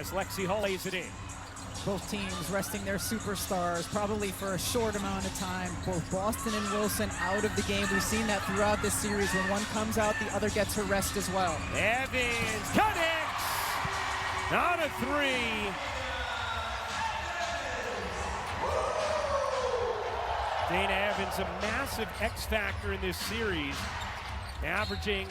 as Lexi Hull lays it in. Both teams resting their superstars, probably for a short amount of time. Both Boston and Wilson out of the game. We've seen that throughout this series. When one comes out, the other gets her rest as well. Evans connects! Not a three. Dana Evans, a massive X factor in this series, averaging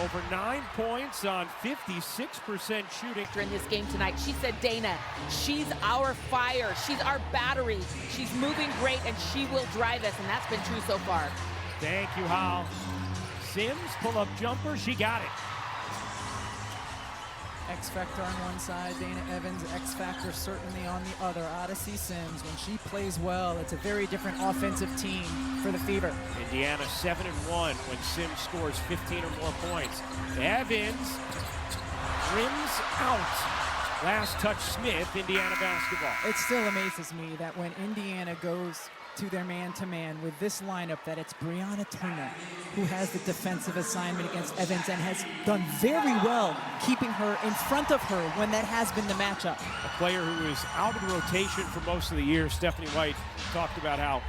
over 9 points on 56% shooting. In this game tonight, she said, Dana, she's our fire, she's our battery, she's moving great, and she will drive us, and that's been true so far. Thank you, Hal. Sims, pull-up jumper, she got it. X factor on one side, Dana Evans, X factor certainly on the other. Odyssey Sims, when she plays well, it's a very different offensive team for the Fever. Indiana 7-1 when Sims scores 15 or more points. Evans rims out. Last touch Smith, Indiana basketball. It still amazes me that when Indiana goes to their man-to-man with this lineup, that it's Brianna Turner who has the defensive assignment against Evans and has done very well keeping her in front of her when that has been the matchup. A player who is out of the rotation for most of the year. Stephanie White talked about how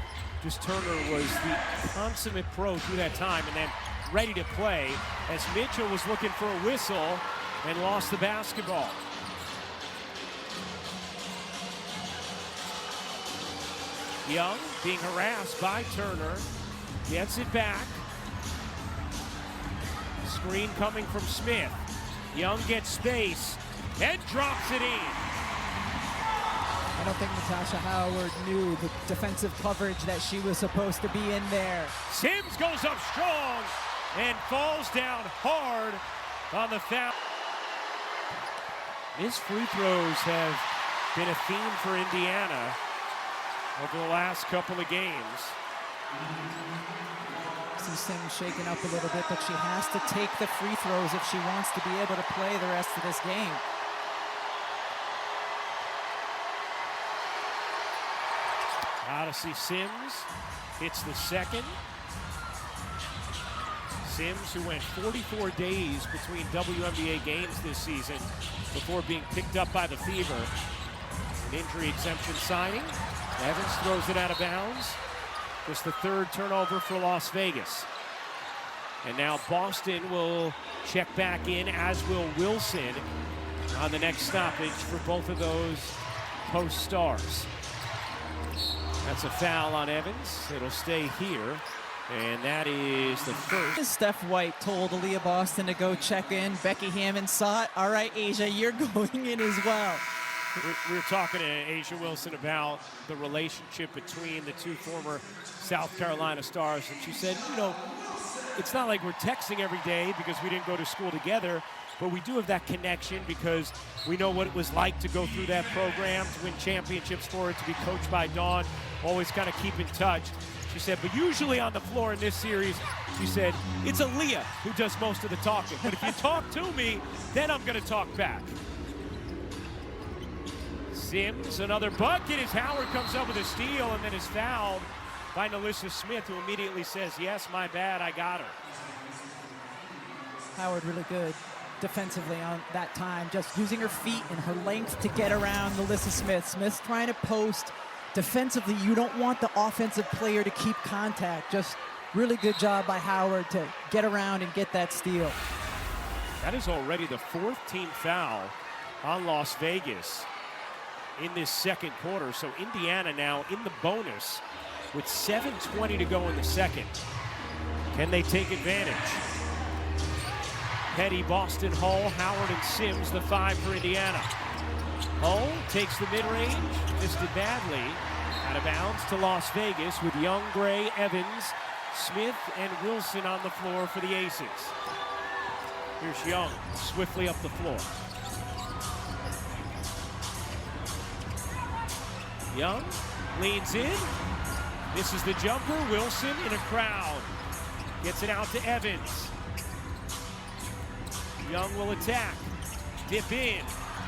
just Turner was the consummate pro through that time and then ready to play as Mitchell was looking for a whistle and lost the basketball. Young being harassed by Turner, gets it back. Screen coming from Smith. Young gets space and drops it in. I don't think Natasha Howard knew the defensive coverage that she was supposed to be in there. Sims goes up strong and falls down hard on the foul. Missed free throws have been a theme for Indiana over the last couple of games. See Sims shaken up a little bit, but she has to take the free throws if she wants to be able to play the rest of this game. Odyssey Sims hits the second. Sims, who went 44 days between WNBA games this season before being picked up by the Fever. An injury exemption signing. Evans throws it out of bounds. Just the third turnover for Las Vegas. And now Boston will check back in, as will Wilson, on the next stoppage for both of those post stars. That's a foul on Evans. It'll stay here. And that is the first. Steph White told Aaliyah Boston to go check in. Becky Hammond saw it. All right, Asia, you're going in as well. We were talking to Asia Wilson about the relationship between the two former South Carolina stars, and she said, you know, it's not like we're texting every day because we didn't go to school together, but we do have that connection because we know what it was like to go through that program, to win championships for it, to be coached by Dawn, always kind of keep in touch. She said, but usually on the floor in this series, she said, it's Aaliyah who does most of the talking. But if you talk to me, then I'm going to talk back. Sims, another bucket as Howard comes up with a steal and then is fouled by Nalissa Smith, who immediately says, yes, my bad, I got her. Howard really good defensively on that time, just using her feet and her length to get around Nalissa Smith. Smith's trying to post. Defensively, you don't want the offensive player to keep contact. Just really good job by Howard to get around and get that steal. That is already the fourth team foul on Las Vegas in this second quarter. So Indiana now in the bonus with 7:20 to go in the second. Can they take advantage? Petty, Boston, Hull, Howard, and Sims, the five for Indiana. Hull takes the mid-range, missed it badly. Out of bounds to Las Vegas with Young, Gray, Evans, Smith, and Wilson on the floor for the Aces. Here's Young, swiftly up the floor. Young leans in, misses the jumper. Wilson in a crowd. Gets it out to Evans. Young will attack, dip in.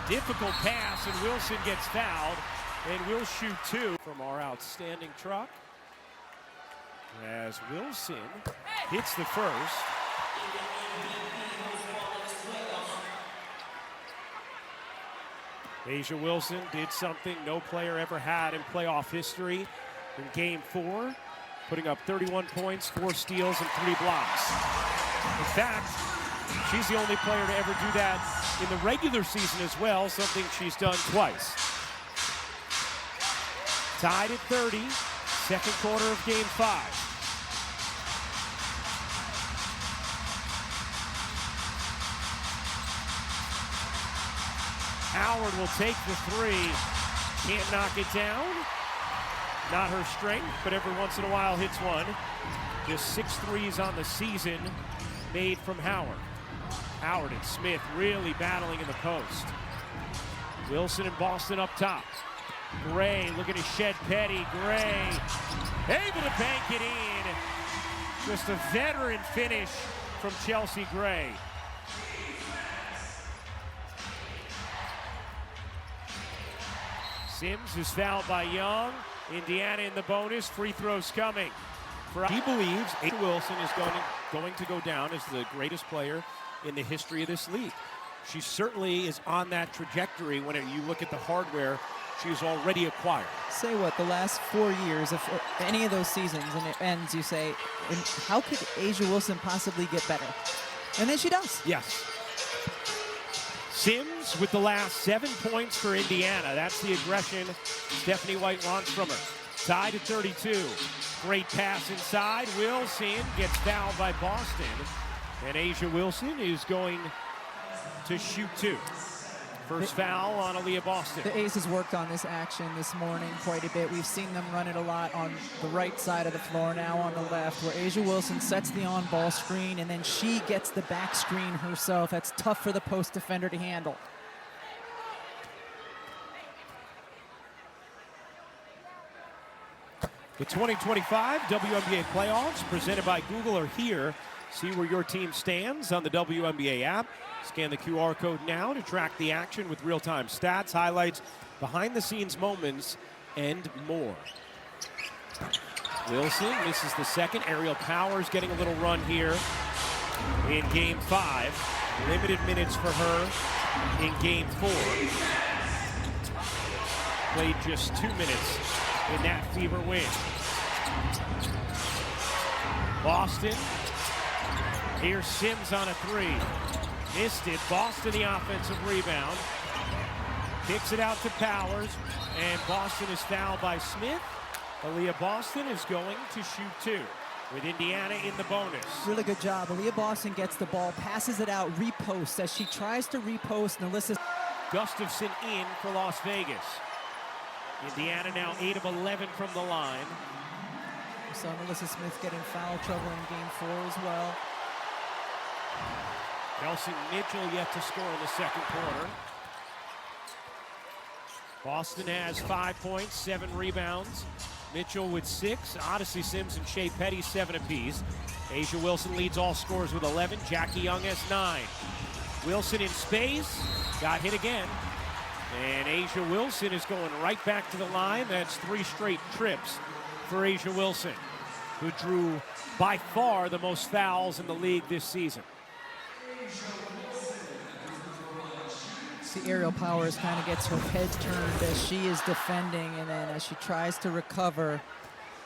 Difficult pass, and Wilson gets fouled, and will shoot two from our outstanding truck. As Wilson hits the first. Asia Wilson did something no player ever had in playoff history in Game 4, putting up 31 points, 4 steals, and 3 blocks. In fact, she's the only player to ever do that in the regular season as well, something she's done twice. Tied at 30, second quarter of Game 5. Howard will take the 3. Can't knock it down. Not her strength, but every once in a while hits one. Just 6 threes on the season made from Howard. Howard and Smith really battling in the post. Wilson and Boston up top. Gray looking to shed Petty. Gray able to bank it in. Just a veteran finish from Chelsea Gray. Sims is fouled by Young. Indiana in the bonus. Free throws coming. He believes Asia Wilson is going to go down as the greatest player in the history of this league. She certainly is on that trajectory when you look at the hardware she's already acquired. Say what, the last 4 years, if any of those seasons and it ends, you say, how could Asia Wilson possibly get better? And then she does. Yes. Sims with the last 7 points for Indiana. That's the aggression Stephanie White wants from her. Tied at 32. Great pass inside. Wilson gets fouled by Boston. And Asia Wilson is going to shoot 2. First foul on Aaliyah Boston. The Aces worked on this action this morning quite a bit. We've seen them run it a lot on the right side of the floor, now on the left, where Asia Wilson sets the on-ball screen, and then she gets the back screen herself. That's tough for the post defender to handle. The 2025 WNBA playoffs presented by Google are here. See where your team stands on the WNBA app. Scan the QR code now to track the action with real-time stats, highlights, behind-the-scenes moments, and more. Wilson misses the second. Aerial Powers getting a little run here in Game 5. Limited minutes for her in Game 4. Played just 2 minutes in that Fever win. Boston. Here's Sims on a 3. Missed it. Boston the offensive rebound. Kicks it out to Powers. And Boston is fouled by Smith. Aaliyah Boston is going to shoot 2 with Indiana in the bonus. Really good job. Aaliyah Boston gets the ball, passes it out, reposts. As she tries to repost, Alyssa Gustafson in for Las Vegas. Indiana now 8 of 11 from the line. We saw Melissa Smith get in foul trouble in Game 4 as well. Kelsey Mitchell yet to score in the second quarter. Boston has 5 points, 7 rebounds. Mitchell with 6. Odyssey Sims and Shea Petty 7 apiece. Asia Wilson leads all scorers with 11. Jackie Young has 9. Wilson in space. Got hit again. And Asia Wilson is going right back to the line. That's 3 straight trips for Asia Wilson, who drew by far the most fouls in the league this season. See, Aerial Powers kind of gets her head turned as she is defending, and then as she tries to recover.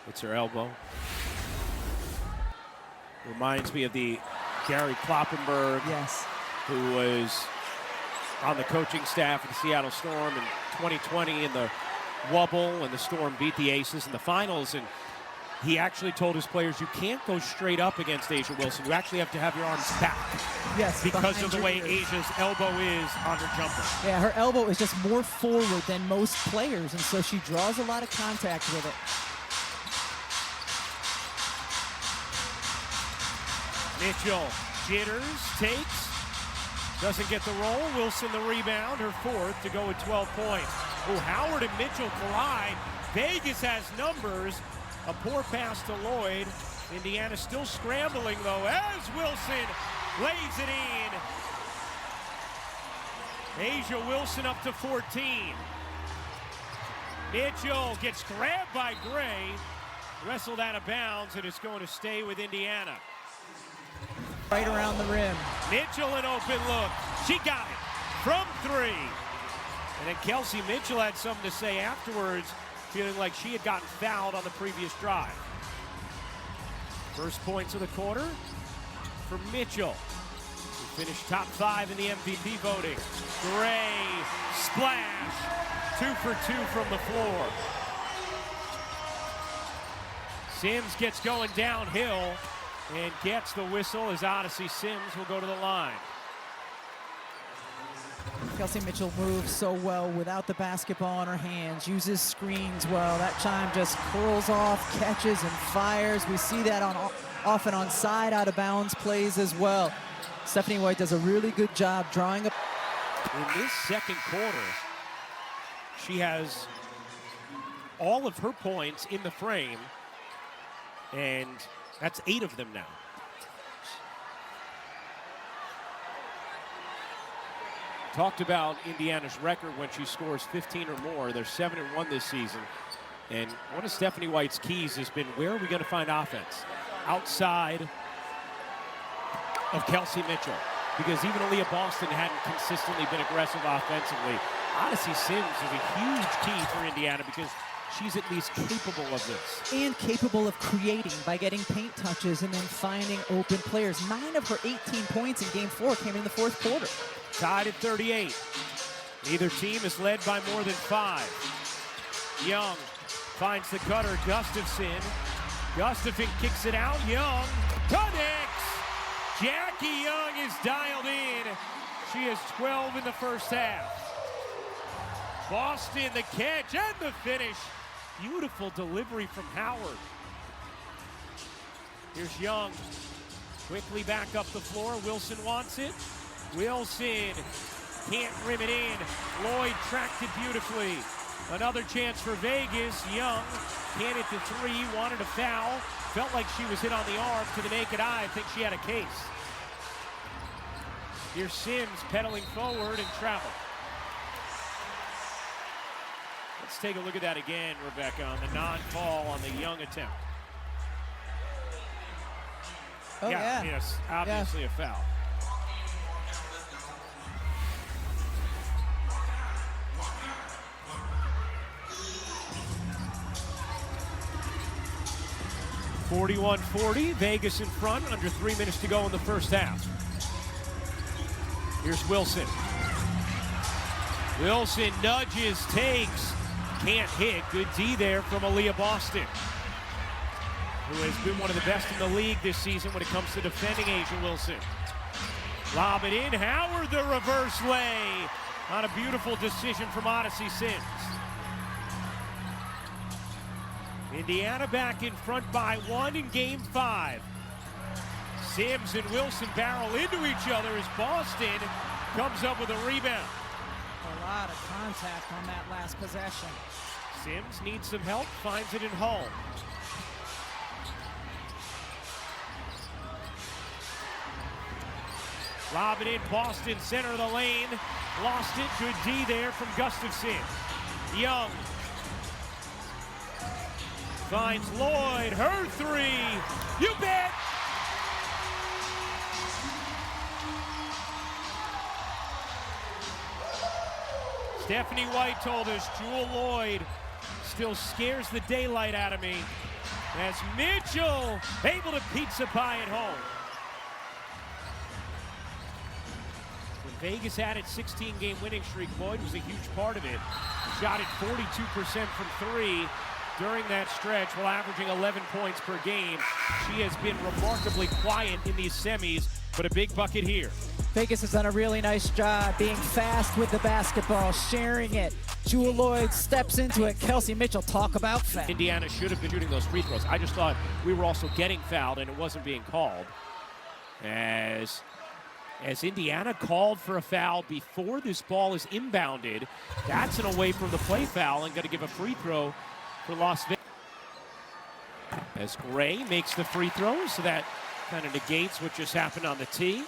It's her elbow. Reminds me of the Gary Kloppenberg, yes, who was on the coaching staff of the Seattle Storm in 2020 in the Wubble, and the Storm beat the Aces in the finals. And he actually told his players, you can't go straight up against Asia Wilson. You actually have to have your arms back. Yes, because of the way Asia's elbow is on her jumper. Yeah, her elbow is just more forward than most players, and so she draws a lot of contact with it. Mitchell jitters, takes, doesn't get the roll. Wilson the rebound, her 4th to go with 12 points. Oh, Howard and Mitchell collide. Vegas has numbers. A poor pass to Lloyd. Indiana still scrambling, though, as Wilson lays it in. Asia Wilson up to 14. Mitchell gets grabbed by Gray, wrestled out of bounds, and it's going to stay with Indiana. Right around the rim. Mitchell an open look. She got it from 3. And then Kelsey Mitchell had something to say afterwards, feeling like she had gotten fouled on the previous drive. First points of the quarter for Mitchell, who finished top 5 in the MVP voting. Gray, splash, 2 for 2 from the floor. Sims gets going downhill and gets the whistle as Odyssey Sims will go to the line. Kelsey Mitchell moves so well without the basketball in her hands, uses screens well. That chime just curls off, catches, and fires. We see that often on side out of bounds plays as well. Stephanie White does a really good job drawing up. In this second quarter, she has all of her points in the frame, and that's 8 of them now. Talked about Indiana's record when she scores 15 or more. They're 7-1 this season. And one of Stephanie White's keys has been, where are we going to find offense? Outside of Kelsey Mitchell. Because even Aaliyah Boston hadn't consistently been aggressive offensively. Odyssey Sims is a huge key for Indiana because she's at least capable of this. And capable of creating by getting paint touches and then finding open players. 9 of her 18 points in Game 4 came in the fourth quarter. Tied at 38. Neither team is led by more than 5. Young finds the cutter, Gustafson. Gustafson kicks it out, Young connects! Jackie Young is dialed in. She has 12 in the first half. Boston the catch and the finish. Beautiful delivery from Howard. Here's Young. Quickly back up the floor. Wilson wants it. Wilson can't rim it in. Lloyd tracked it beautifully. Another chance for Vegas. Young can't hit the 3. Wanted a foul. Felt like she was hit on the arm. To the naked eye, I think she had a case. Here's Sims pedaling forward and travel. Let's take a look at that again, Rebecca, on the non-call on the Young attempt. Oh, yeah. Yes, obviously a foul. (41-40), Vegas in front, under 3 minutes to go in the first half. Here's Wilson. Wilson nudges, takes, can't hit. Good D there from Aaliyah Boston, who has been one of the best in the league this season when it comes to defending Asia Wilson. Lob it in, Howard the reverse lay on a beautiful decision from Odyssey Sims. Indiana back in front by 1 in Game 5. Sims and Wilson barrel into each other as Boston comes up with a rebound. A lot of contact on that last possession. Sims needs some help, finds it in Hull. Lob it in, Boston, center of the lane. Lost it, good D there from Gustafson. Young finds Lloyd, her 3. You bet! Stephanie White told us Jewel Lloyd still scares the daylight out of me as Mitchell able to pizza pie at home. When Vegas had its 16-game winning streak, Lloyd was a huge part of it. Shot at 42% from 3 during that stretch while averaging 11 points per game. She has been remarkably quiet in these semis, but a big bucket here. Vegas has done a really nice job being fast with the basketball, sharing it. Jewel Lloyd steps into it. Kelsey Mitchell, talk about fast. Indiana should have been shooting those free throws. I just thought we were also getting fouled and it wasn't being called. As Indiana called for a foul before this ball is inbounded, that's an away from the play foul and going to give a free throw for Las Vegas. As Gray makes the free throw, so that kind of negates what just happened on the tee.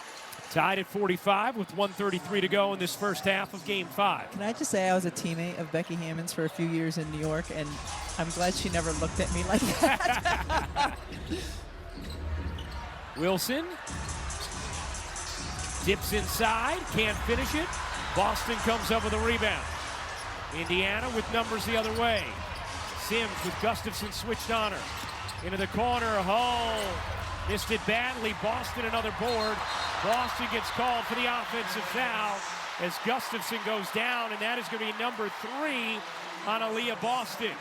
Tied at 45 with 1:33 to go in this first half of Game 5. Can I just say I was a teammate of Becky Hammond's for a few years in New York, and I'm glad she never looked at me like that. Wilson dips inside, can't finish it. Boston comes up with a rebound. Indiana with numbers the other way. Sims with Gustafson switched on her. Into the corner, Hull missed it badly. Boston another board. Boston gets called for the offensive foul as Gustafson goes down, and that is going to be number 3 on Aaliyah Boston.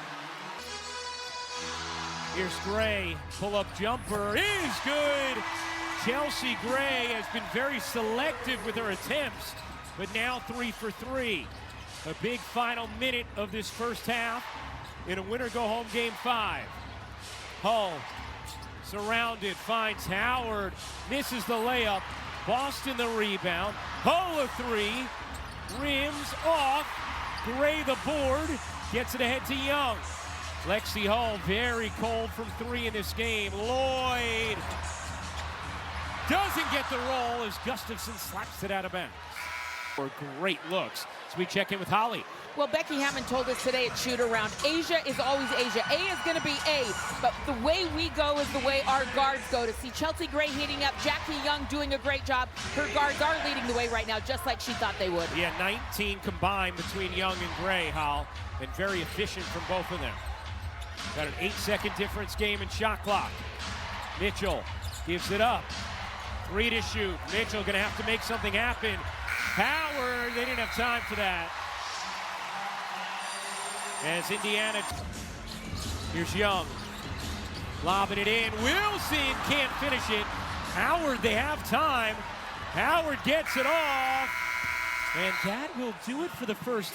Here's Gray, pull-up jumper is good. Chelsea Gray has been very selective with her attempts, but now 3 for 3. A big final minute of this first half in a winner-go-home game 5. Hull surrounded, finds Howard, misses the layup. Boston the rebound. Hull a 3, rims off. Gray the board, gets it ahead to Young. Lexi Hull very cold from 3 in this game. Lloyd doesn't get the roll as Gustafson slaps it out of bounds. For great looks. So we check in with Holly. Well, Becky Hammond told us today at shoot around, Asia is always Asia. A is going to be A, but the way we go is the way our guards go. To see Chelsea Gray heating up, Jackie Young doing a great job. Her guards are leading the way right now, just like she thought they would. Yeah, 19 combined between Young and Gray, Hal, and very efficient from both of them. Got an 8-second difference game in shot clock. Mitchell gives it up. 3 to shoot. Mitchell going to have to make something happen. Howard, they didn't have time for that. As Indiana, here's Young, lobbing it in. Wilson can't finish it. Howard, they have time. Howard gets it off, and that will do it for the first